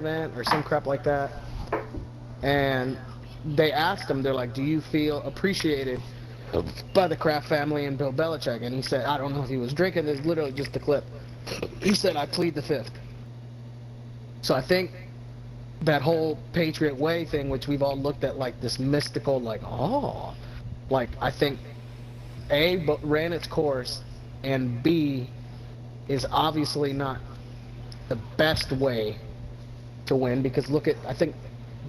event or some crap like that. And they asked him, they're like, do you feel appreciated by the Kraft family and Bill Belichick? And he said, I don't know if he was drinking. There's literally just the clip. He said, I plead the fifth. So I think that whole Patriot Way thing, which we've all looked at like this mystical, like, oh, like I think A, ran its course, and B, is obviously not the best way to win, because look at, I think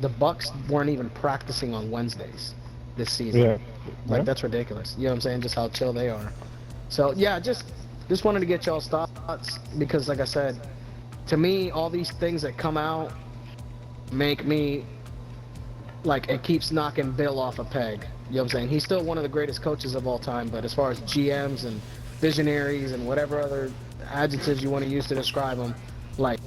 the Bucks weren't even practicing on Wednesdays this season. Yeah. Like, that's ridiculous. You know what I'm saying? Just how chill they are. So, yeah, just wanted to get y'all's thoughts, because like I said, to me, all these things that come out make me, like, it keeps knocking Bill off a peg. You know what I'm saying? He's still one of the greatest coaches of all time, but as far as GMs and visionaries and whatever other adjectives you want to use to describe him, like,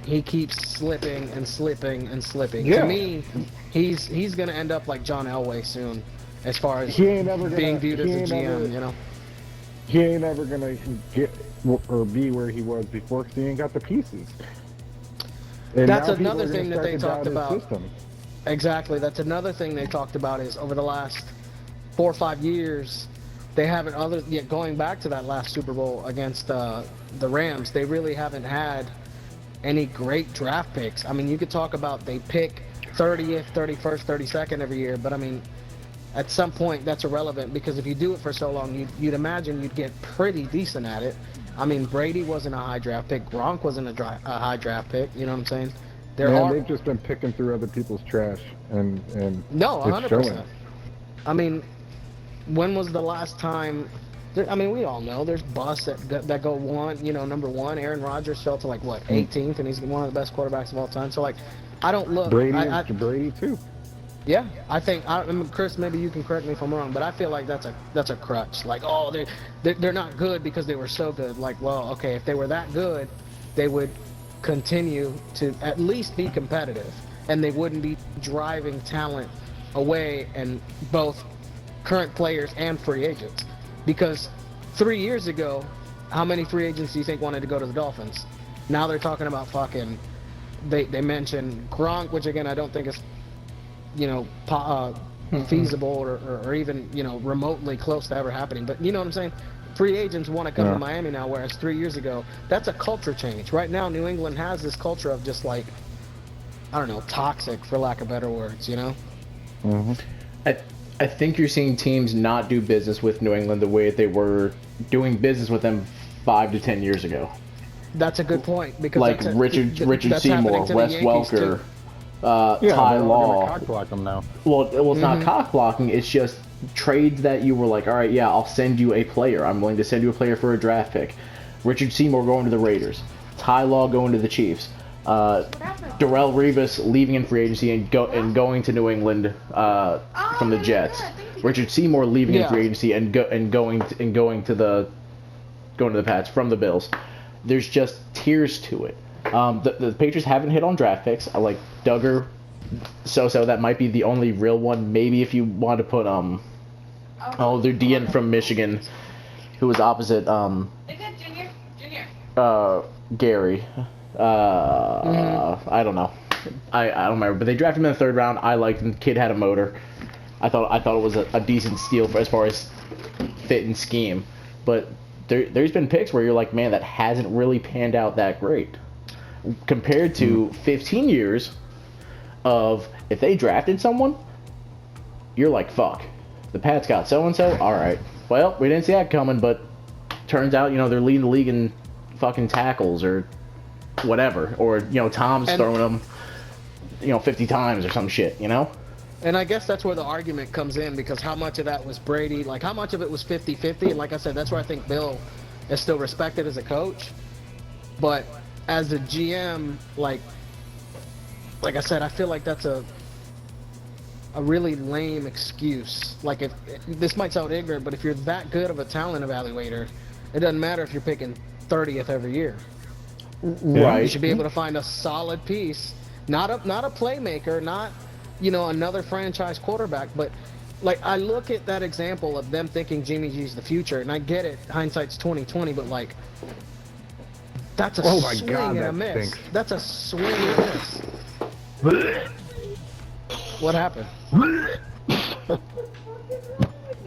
he keeps slipping and slipping and slipping. Yeah. To me, he's gonna end up like John Elway soon, as far as He ain't ever being gonna, viewed as a GM. You know, he ain't ever gonna get or be where he was before because he ain't got the pieces. And that's now people another are gonna thing that start they to talked doubt his about. system. Exactly, that's another thing they talked about is over the last 4 or 5 years, they haven't going back to that last Super Bowl against the Rams. They really haven't had any great draft picks. I mean, you could talk about they pick 30th, 31st, 32nd every year, but I mean, at some point that's irrelevant, because if you do it for so long, you'd imagine you'd get pretty decent at it. I mean, Brady wasn't a high draft pick. Gronk wasn't a high draft pick. You know what I'm saying? They've just been picking through other people's trash, and no, it's 100%. showing. I mean, when was the last time? I mean, we all know there's busts that go number one. Aaron Rodgers fell to like what 18th, and he's one of the best quarterbacks of all time. So like, I don't look. Brady too. Yeah, I think Chris, maybe you can correct me if I'm wrong, but I feel like that's a crutch. Like, oh, they're not good because they were so good. Like, well, okay, if they were that good, they would continue to at least be competitive, and they wouldn't be driving talent away, and both current players and free agents. Because 3 years ago, how many free agents do you think wanted to go to the Dolphins? Now they're talking about fucking. They mentioned Gronk, which again I don't think is, feasible or even remotely close to ever happening. But you know what I'm saying? Free agents want to come to Miami now, whereas 3 years ago, that's a culture change. Right now, New England has this culture of just like, I don't know, toxic, for lack of better words, Mm-hmm. I think you're seeing teams not do business with New England the way they were doing business with them 5 to 10 years ago. That's a good point, because like Richard Seymour, Wes Welker, Ty Law. Cock block them now. Well, it's not cock blocking. It's just trades that you were like, all right, yeah, I'll send you a player. I'm willing to send you a player for a draft pick. Richard Seymour going to the Raiders. Ty Law going to the Chiefs. Darrelle Revis leaving in free agency and going to New England from the Jets. Richard Seymour leaving in free agency and going to the Pats from the Bills. There's just tiers to it. The Patriots haven't hit on draft picks. I like Duggar, so that might be the only real one. Maybe if you want to put their DN from Michigan, who was opposite Gary. I don't know. I don't remember, but they drafted him in the 3rd round. I liked him. The kid had a motor. I thought it was a decent steal as far as fit and scheme. But there's been picks where you're like, man, that hasn't really panned out that great. Compared to 15 years of if they drafted someone, you're like, fuck. The Pats got so-and-so? Alright. Well, we didn't see that coming, but turns out, they're leading the league in fucking tackles or whatever. Or, Tom's throwing them, 50 times or some shit, And I guess that's where the argument comes in, because how much of that was Brady? Like, how much of it was 50-50? And like I said, that's where I think Bill is still respected as a coach. But as a GM, like I said, I feel like that's a really lame excuse. Like, if this might sound ignorant, but if you're that good of a talent evaluator, it doesn't matter if you're picking 30th every year. Right. You should be able to find a solid piece, not a playmaker, not another franchise quarterback, but like, I look at that example of them thinking Jimmy G's the future, and I get it, hindsight's 20/20, but like, That's a Oh my swing God, and a that miss. stinks. That's a swing and a miss. What happened?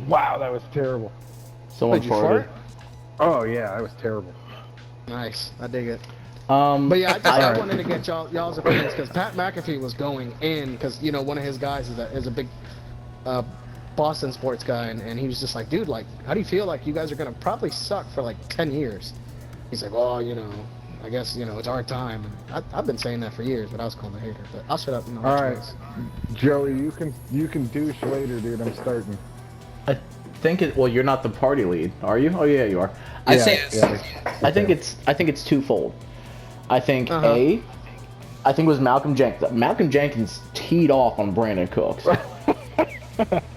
Wow, that was terrible. Someone Did you farted. fart? Oh yeah, that was terrible. Nice. I dig it. But Yeah, I Alright. wanted to get y'all's opinions because Pat McAfee was going in because one of his guys is a big Boston sports guy, and he was just like, dude, like, how do you feel like you guys are gonna probably suck for like 10 years? He's like, well, I guess it's our time. And I've been saying that for years, but I was calling a hater. But I'll shut up. No, All right, Joey, you can douche later, dude. I'm starting. I think it. Well, you're not the party lead, are you? Oh yeah, you are. I Yeah. say Yeah. I think it's twofold. I think Uh-huh. I think it was Malcolm Jenkins. Malcolm Jenkins teed off on Brandon Cooks.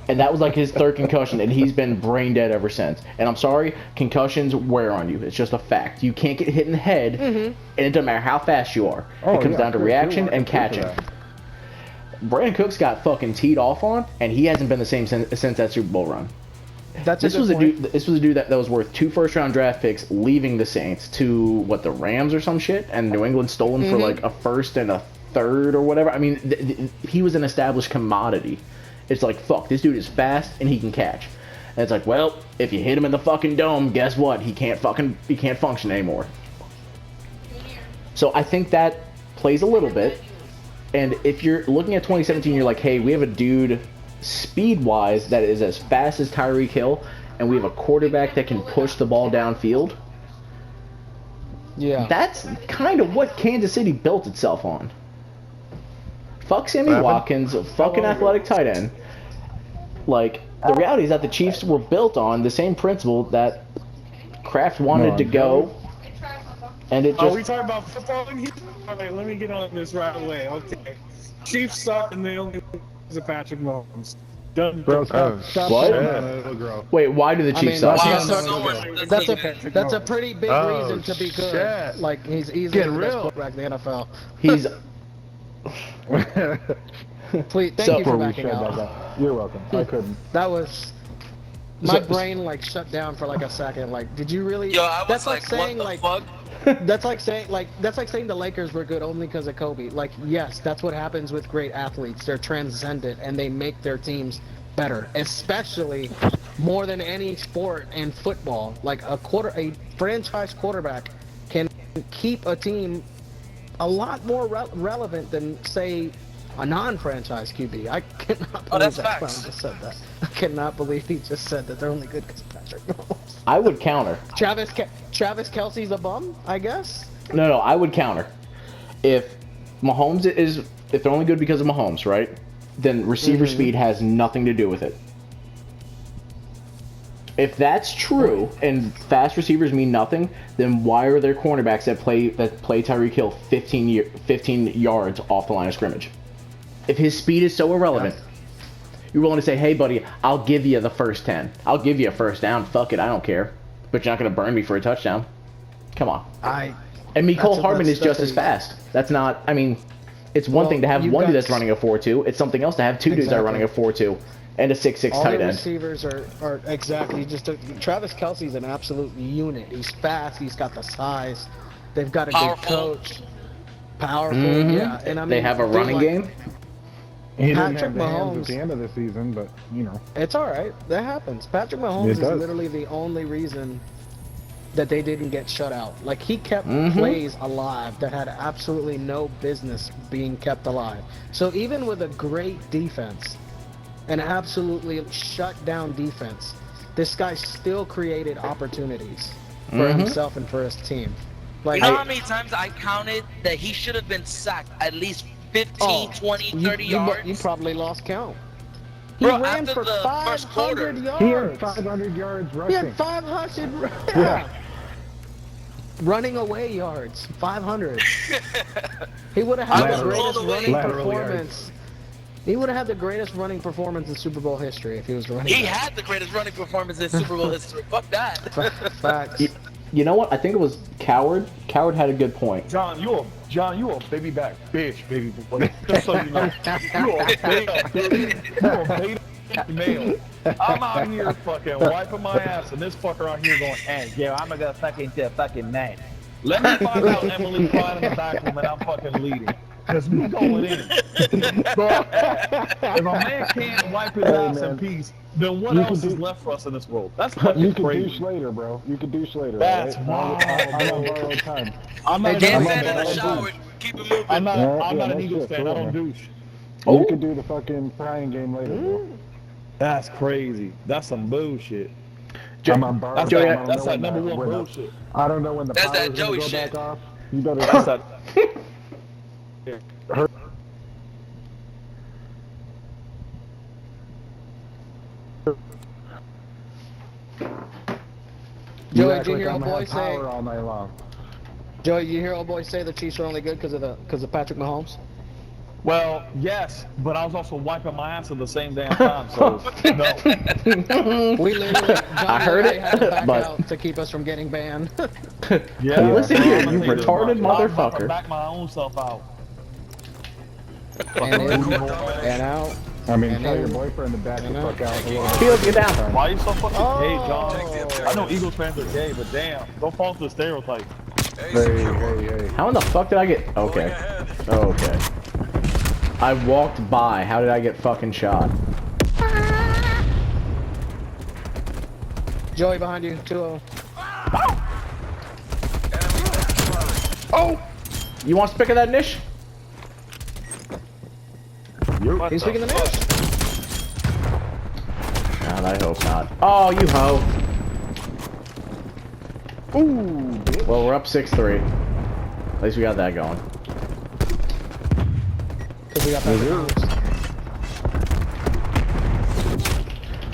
And that was like his third concussion, and he's been brain dead ever since. And I'm sorry, concussions wear on you. It's just a fact. You can't get hit in the head, and it doesn't matter how fast you are. Oh, It comes yeah, down to Chris, reaction you're and welcome to catching. that. Brandon Cooks got fucking teed off on, and he hasn't been the same since that Super Bowl run. That's a This was good a point. dude. This was a dude that was worth 2 first-round draft picks, leaving the Saints to the Rams or some shit, and New England stole him for like a first and a third or whatever. I mean, he was an established commodity. It's like, fuck, this dude is fast and he can catch. And it's like, well, if you hit him in the fucking dome, guess what? He can't function anymore. So I think that plays a little bit. And if you're looking at 2017, you're like, hey, we have a dude speed-wise that is as fast as Tyreek Hill, and we have a quarterback that can push the ball downfield. Yeah. That's kind of what Kansas City built itself on. Fuck Sammy What happened? Watkins, fucking athletic tight end. Like, the reality is that the Chiefs were built on the same principle that Kraft wanted to go, and it Are we just... talking about football in here? All right, let me get on this right away. Okay. Chiefs suck and they only lose to Patrick Mahomes. Done. Bro, stop What? saying that. It'll grow. Wait, why do the I Chiefs mean, suck? Wow, that's, so much that's doesn't that's a pretty big Oh, reason to be good. shit. Like, he's easily Getting the best real. quarterback in the NFL. He's... Please, thank So- you for Before we backing shut that out. down. You're welcome. I couldn't. That was... My So- brain, like, shut down for, like, a second. Like, did you really... Yo, I was that's like, saying, what the like, fuck? That's like saying the Lakers were good only because of Kobe. Like, yes, that's what happens with great athletes. They're transcendent and they make their teams better, especially more than any sport and football. Like a franchise quarterback can keep a team a lot more relevant than, say, a non-franchise QB. I cannot believe Oh, that's that clown facts. just said that. I cannot believe he just said that they're only good because of Patrick Mahomes. I would counter. Travis Kelsey's a bum, I guess. No, I would counter. If Mahomes if they're only good because of Mahomes, right? Then receiver speed has nothing to do with it. If that's true and fast receivers mean nothing, then why are there cornerbacks that play Tyreek Hill 15 yards off the line of scrimmage? If his speed is so irrelevant, you're willing to say, "Hey, buddy, I'll give you the first 10. I'll give you a first down. Fuck it, I don't care. But you're not going to burn me for a touchdown." Come on. And Mecole That's- Hardman is that's just as a- fast. That's not, I mean, it's one Well, thing to have you've one dude got- that's running a 4.2. It's something else to have two dudes that are running a 4.2 and a 6'6" All tight the end. receivers are exactly Travis Kelsey's an absolute unit. He's fast. He's got the size. They've got a Powerful. good coach. Powerful, Mhm. yeah. And I mean, They have a dude, running like, game. He didn't Patrick have the hands Mahomes. at the end of the season, but It's all right. That happens. Patrick Mahomes It is does. literally the only reason that they didn't get shut out. Like, he kept Mhm. plays alive that had absolutely no business being kept alive. So even with a great defense, an absolutely shut down defense, this guy still created opportunities for Mhm. himself and for his team. Like, You know how many times I counted that he should have been sacked at least 15, 20, 30 yards? You probably lost count. He Bro, ran after for the first 500 quarter. yards. he had 500 yards He rushing. had 500. Yeah. Running away yards, 500. He would have had the Lateral. greatest All the way. running Lateral yards. performance. He would have had the greatest running performance in Super Bowl history if he was running. He back. had the greatest running performance in Super Bowl history. Fuck that. Facts. You know what? I think it was Coward. Coward had a good point. John, you a baby back bitch, baby boy. Just so you know. You a beta male. I'm out here fucking wiping my ass, and this fucker out here going, hey, yeah, I'm gonna fucking man. Let me find out Emily crying in the back room and I'm fucking leading. Cause we going in. Bro, if a man can't wipe his ass in peace, then what else is left for us in this world? That's You fucking can crazy. douche later, bro. You can douche later. That's right? wild, I'm on bro. borrowed time. I'm not, Get I'm that not, in the I don't shower. douche. Keep it moving. I'm not, Yeah, I'm yeah, not an no Eagles shit, fan. I cool, don't man. douche. You can do the fucking crying game later, bro. That's crazy. That's some bullshit. I'm on borrowed That's time. that, I don't that's know that when number the- one when the- bullshit. I don't know when the That's power's that gonna Joey go shit. back off. You better. That's that. You Joey, act did you like hear I'm old gonna boy have say? power all night long. Joey, you hear old boy say the Chiefs are only good because of Patrick Mahomes? Well, yes, but I was also wiping my ass at the same damn time, so no. We literally, I heard it, had to back but- out to keep us from getting banned. Yeah, Listen well, here, I'm gonna you tell this retarded much. I'm about to motherfucker. back my own self out. and in, and out. I mean, And tell your then- boyfriend to back the and fuck out. Fields, get down. Why are you so fucking gay, Oh. John? I know Eagles fans are gay, but damn, don't fall into the stereotype. Hey. How in the fuck did I get? Okay. Okay. I walked by. How did I get fucking shot? Joey behind you, 2-0. Oh! You want to pick of that niche? He's speaking the niche. God, I hope not. Oh, you hoe. Ooh, bitch. Well, we're up 6-3. At least we got that going. Because we got Patrick Mahomes.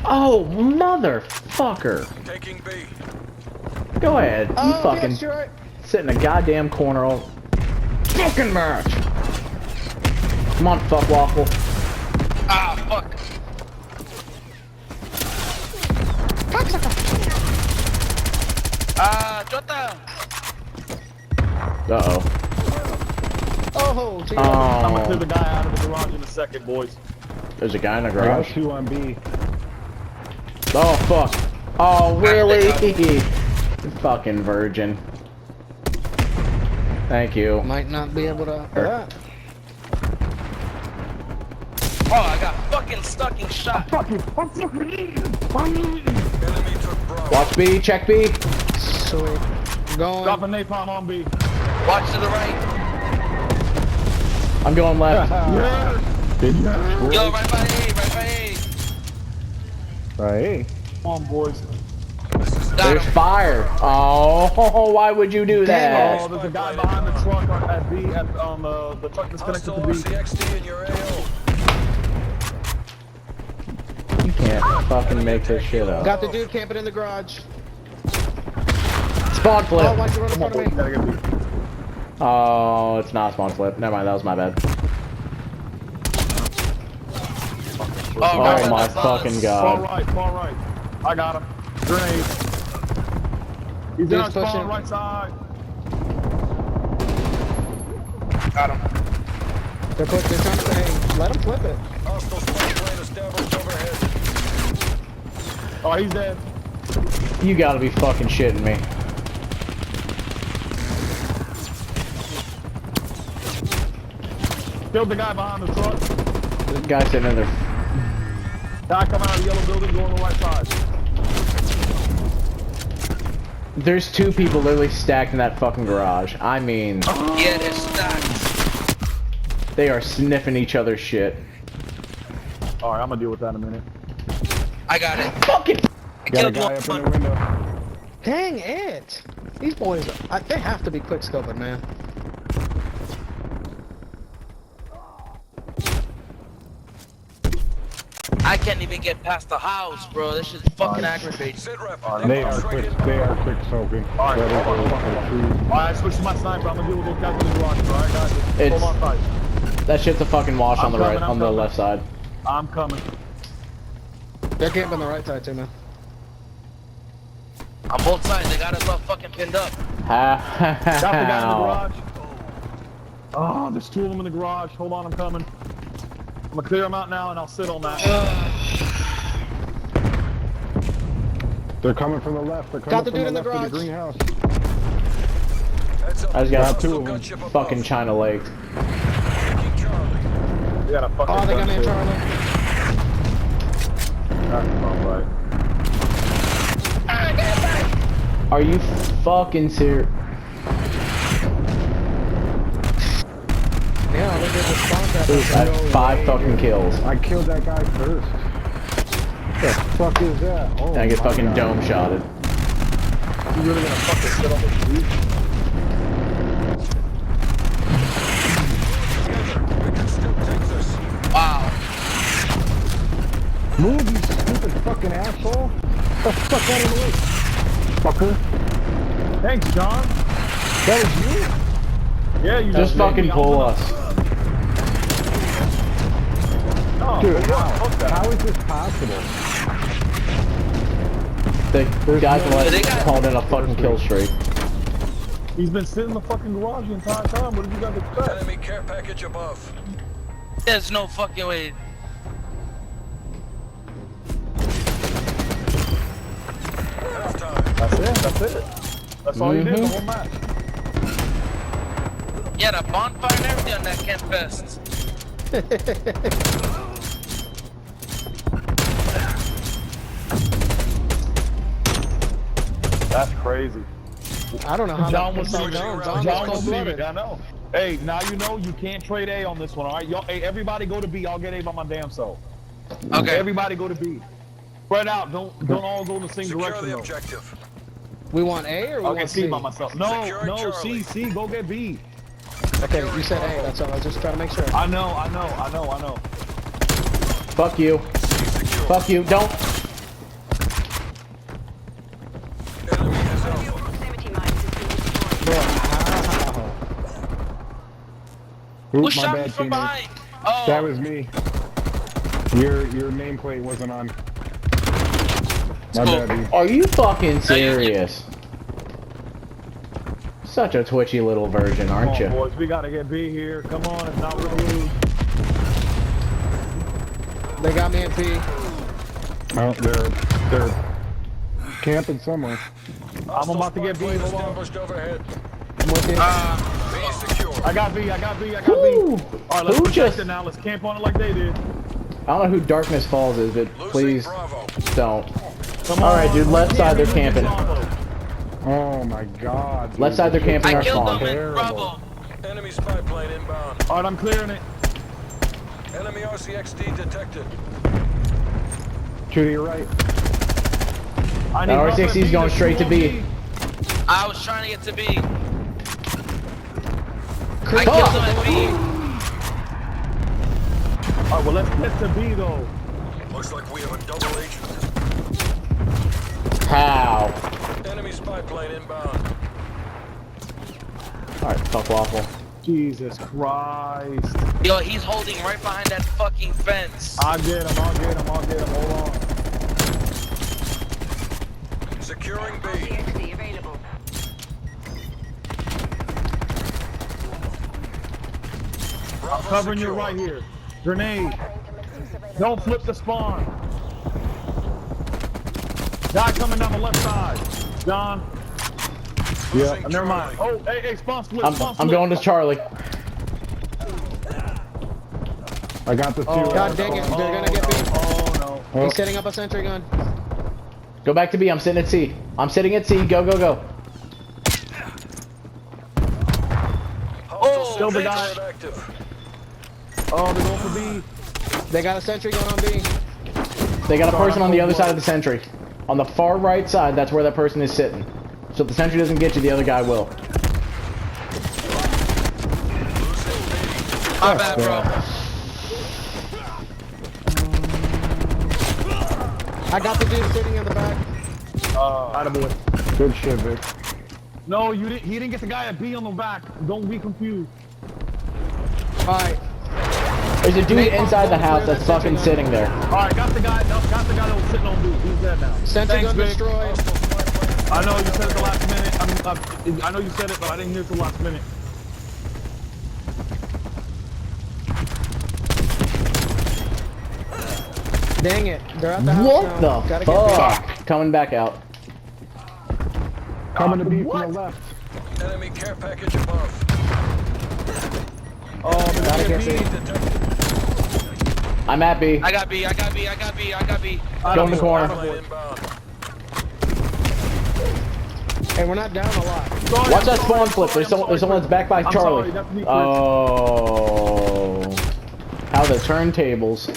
Oh, motherfucker. Taking B. Go ahead. You Oh, fucking yes, you're right. sit in a goddamn corner all fucking match. Come on, fuck waffle. Ah, fuck. Ah, Jota. Uh-oh. Oh, to your I'm gonna clear the Oh. guy out of the garage in a second, boys. There's a guy in the I got garage. 2 on B. Oh, fuck. Oh, really? You fucking virgin. Thank you. might not be able to. Oh, I got fucking stuck in shot. Enemy took Bravo. Watch B, check B. Sweet. Going. Drop a napalm on B. Watch to the right. I'm going left. Yo, right by A, right by A. Hey. Come on, boys. Got There's him. fire. Oh, why would you do Oh, that? there's a guy behind the truck at B, on the truck that's connected Hostile to B. RCXD in your AO. You can't fucking make this shit up. Got the dude camping in the garage. Spawn Oh, flip. why'd you run in front of me? Gotta get B. Oh, it's not a spawn flip. Never mind, that was my bad. Oh, Oh my fucking Far god. right, far right. I got him. Grenade. He's in Dude's our spawn pushing. right side. Got him. They're trying to say, let him flip it. Hostile spy plane established overhead. Oh, he's dead. You gotta be fucking shitting me. Killed the guy behind the truck. This guy sitting in there. Guy coming out of the yellow building, going on the right side. There's 2 people literally stacked in that fucking garage. I mean, Yeah, they're stacked. they are sniffing each other's shit. Alright, I'm gonna deal with that in a minute. I got it. Fucking. I Got a killed guy up in one. the window. Dang it. These boys, they have to be quick scoping, man. I can't even get past the house, bro. This shit's fucking aggravating. Sit rep. They are quick soaking. Alright, That is hold on, a- hold on. Alright, switch to my sniper. I'm gonna deal with those guys in the garage, alright, guys? It's- Hold on tight. That shit's a fucking wash on I'm the coming, right, I'm on the coming. left side. I'm coming. They're camping the right side too, man. On both sides, they got us all fucking pinned up. Got the guy in the How? garage. Oh, there's 2 of them in the garage. Hold on, I'm coming. I'm gonna clear them out now and I'll sit on that. They're coming from the left. They're coming Got the from dude in the left of garage. greenhouse. Heads up. I just got Hostile two of them. gunship above. fucking China legged. Taking Charlie. We got a fucking Oh, they got me in gunship. Charlie. That's about right. Are you fucking serious? Yeah, look at the spawn trap. I have 5 fucking kills. I killed that guy first. What the fuck is that? Oh, And I get my fucking God. dome shotted. You really gonna fucking sit on this beach? We can still take this. Wow. Move, you stupid fucking asshole! Get the fuck out of the way, fucker! Thanks, John. That was you? Yeah, you Just made fucking me pull open us. up. Oh, Dude, fuck that. how is this possible? The guys They got- called in a fucking kill streak. He's been sitting in the fucking garage the entire time. What did you guys expect? Enemy care package above. There's no fucking way. Halftime. That's it. That's it. That's all you did the whole match. Yeah, the bonfire and everything on that Camp Fest. That's crazy. I don't know how John that was was leaving. John. John John was was leaving. cold-blooded. I know. Hey, now you know you can't trade A on this one, all right? Y'all, hey, everybody go to B. I'll get A by my damn self. Okay. Everybody go to B. Spread out. Don't all go in the same Secure direction the though. objective. We want A or we I'll get want C C? by myself. No, Securing no, Charlie. C, go get B. Okay, you said A. That's all. I was just trying to make sure. I know. Fuck you. Secure. Fuck you. Don't. Enemy is Alpha. Bro, how? Who Oops, my shot me bad, from teammate. behind? Oh, That was me. Your nameplate wasn't on. My cool. bad, dude. Are you fucking serious? Such a twitchy little virgin, Come aren't on, you? boys. We gotta get B here. Come on, it's not really. They got me in P. Oh, they're camping somewhere. I'm about to get B. Plane Hold on. established overhead. I'm with you. B secure. I got B. I got B. Who? All right, let's Who protect just? it now. Let's camp on it like they did. I don't know who Darkness Falls is, but Losing please Bravo. don't. Come All right, on. dude, left We side, can't they're be losing camping. Bravo. Oh my God. Dude. Left side, they're camping I our killed spawn. them in Terrible. Bravo. Enemy spy plane inbound. All right, I'm clearing it. Enemy RCXD detected. To your right. I That help at RCXD is B. going There's straight two to on B. I was trying to get to B. I Creep. killed them at B. All right, well, let's get to B, though. Looks like we have a double agent. How? Enemy spy plane inbound. All right, fuck waffle. Jesus Christ. Yo, he's holding right behind that fucking fence. I'll get him. Hold on. Securing B. Bravo Covering you secure. right here. Grenade. Don't flip the spawn. Guy coming down the left side. John. Yeah. Losing Never mind. Charlie. Oh, hey, spawn split. I'm spawn split. going to Charlie. I got the two. God dang it. They're gonna get B. Oh, no. Oh, He's setting up a sentry gun. Go back to B. I'm sitting at C. I'm sitting at C. Go, go, go. Hostile Still the sentry guy. active. Oh, they're going for B. They got a sentry gun on B. They got a person on the other side of the sentry. On the far right side, that's where that person is sitting. So if the sentry doesn't get you, the other guy will. My bad, bro. I got the dude sitting in the back. Attaboy. good shit, Vic. No, you didn't. He didn't get the guy at B on the back. Don't be confused. Alright. There's a dude inside the house that's fucking sitting there. All right, got the guy. Got the guy that was sitting on B. He's dead now. Sentry Thanks, gun Vic. destroyed. I know you said it the last minute. I know you said it, but I didn't hear it the last minute. Dang it. They're at the house What now. the Gotta get B. fuck? Coming back out. Coming to B from What? the left. Enemy care package above. Oh, Gotta get B. it. I'm at B. I got B. I got B. I got B. I got B. Go in the corner. Plane inbound. Hey, we're not down a lot. Sorry, Watch I'm that sorry, spawn I'm flip. sorry, There's someone that's back by I'm Charlie. sorry, that's me, Chris. Oh. How the turntables.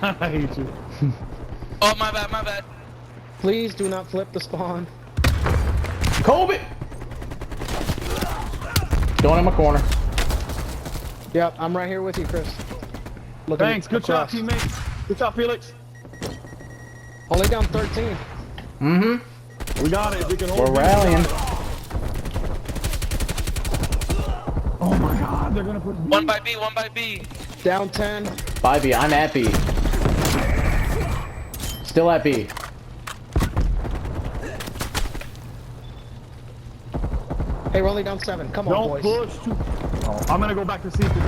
I hate you. Oh, my bad. My bad. Please do not flip the spawn. Kobe! Going in my corner. Yep, I'm right here with you, Chris. Looking Thanks. Good job, across. teammate. Good job, Felix. Only down 13. Mm-hmm. We got it. We can hold We're it. rallying. Oh my God, they're gonna put. One by B. One by B. Down 10. By B. I'm at B. Still at B. Hey, we're only down 7. Come on, Don't boys. push too. Oh, I'm gonna go back to see because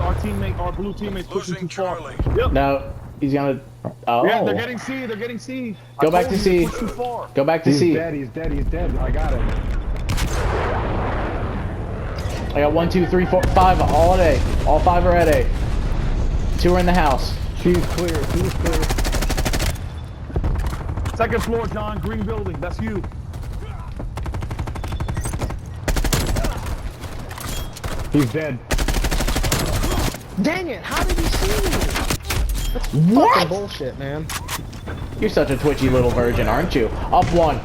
our blue teammate's pushing Losing too far. Charlie. Yep. No, he's gonna. Oh. Yeah, they're getting C. They're getting C. Go I back told to you, C. they pushed too far. Go back to He's C. dead, he's dead, he's dead. I got it. I got 1, 2, 3, 4, 5 all at A. All 5 are at A. 2 are in the house. She's clear, she's clear. Second floor, John. Green building. That's you. He's dead. Dang it, how did he see me? That's What? fucking bullshit, man. You're such a twitchy little virgin, aren't you? Up 1.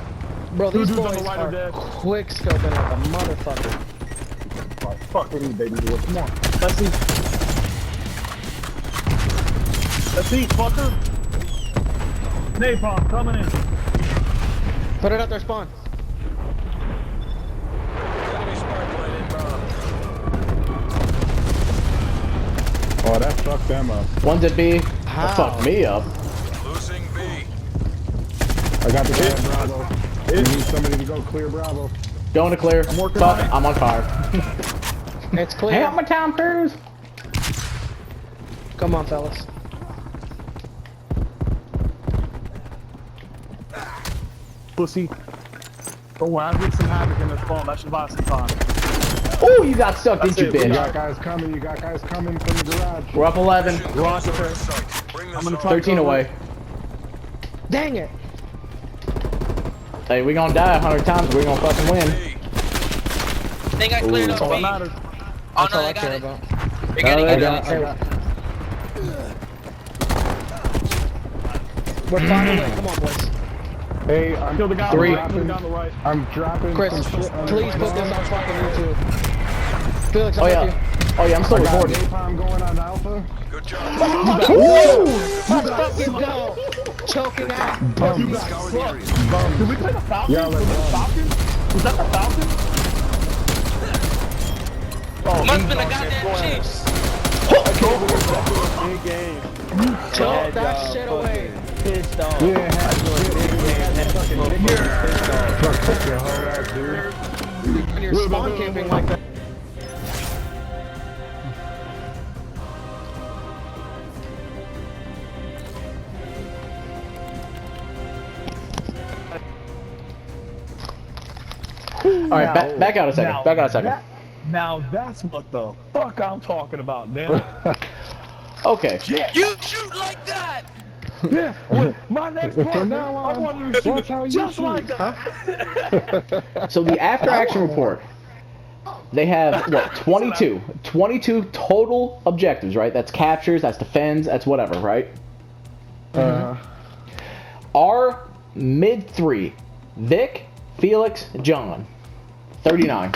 Bro, these dudes on the boys right are are dead. quick scoping like a motherfucker. Oh, fuck with me, baby boy. Come on. Let's see. Let's see, fucker. Napalm coming in. Put it at their spawn. Enemy spy plane inbound. Oh, that fucked them up. One's at B. How? That fucked me up. Losing B. I got the guy in Bravo. We need somebody to go clear Bravo. Going to clear. I'm working Fuck, on it. I'm on fire. It's clear. Hey, I'm a Tom Cruise. Come on, fellas. Pussy. Don't worry, I'll get some havoc in this phone. That should buy some time. Oh, you got stuck, didn't you, That's it, You bitch? got guys coming, you got guys coming from the garage. We're up 11. Roger, Closer in Chris. sight. Bring this I'm gonna on. try 13 away. Dang it. Hey, we gonna die 100 times, but we gonna fucking win. B. Think I cleared That's up all B. that matters. Oh That's no, all I I got care it. about. You're getting I it. got- Hey, we're 5 away. Come on, boys. Hey, I'm Kill the guy 3. on the right. Kill the guy on the right. I'm dropping Chris, some shit on please the put this on fucking YouTube. Felix, I'm Oh with yeah. you. Oh yeah, I'm still I got recording. napalm going on Alpha. Good job. Let's fucking go. Choking out. You guys suck. Did we play the Falcon? Yeah, Was it the Falcon? Was that the Falcon? Oh, Must been the goddamn Chiefs. Big game. Choke that shit away. Pissed off. Yeah, Pissed fuck your whole ass, dude. When you're spawn camping like that. Alright, back out a second. Back out a second. Now that's what the fuck I'm talking about, man. Okay. You shoot like that. Yeah, well, my next partner, now I on, want to watch how shoot you just shoot. like that. So the after action report, they have what 22 total objectives, right? That's captures, that's defends, that's whatever, right? Our mid 3, Vic, Felix, John, 39.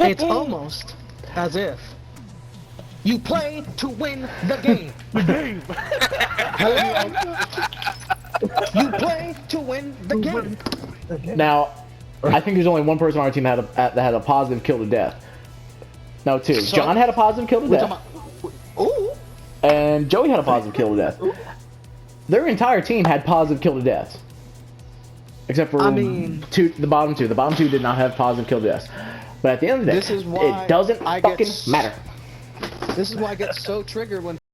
It's almost as if you play to win the game. The game. Hello? You play to win the game. Now, I think there's only one person on our team that had a positive kill to death. No, 2. So- John had a positive kill to We're death, talking about- Ooh. and Joey had a positive kill to death. Their entire team had positive kill to deaths. Except for I mean- the bottom two. The bottom 2 did not have positive kill to deaths. But at the end of the day, This is why it doesn't I get fucking matter. This is why I get so triggered when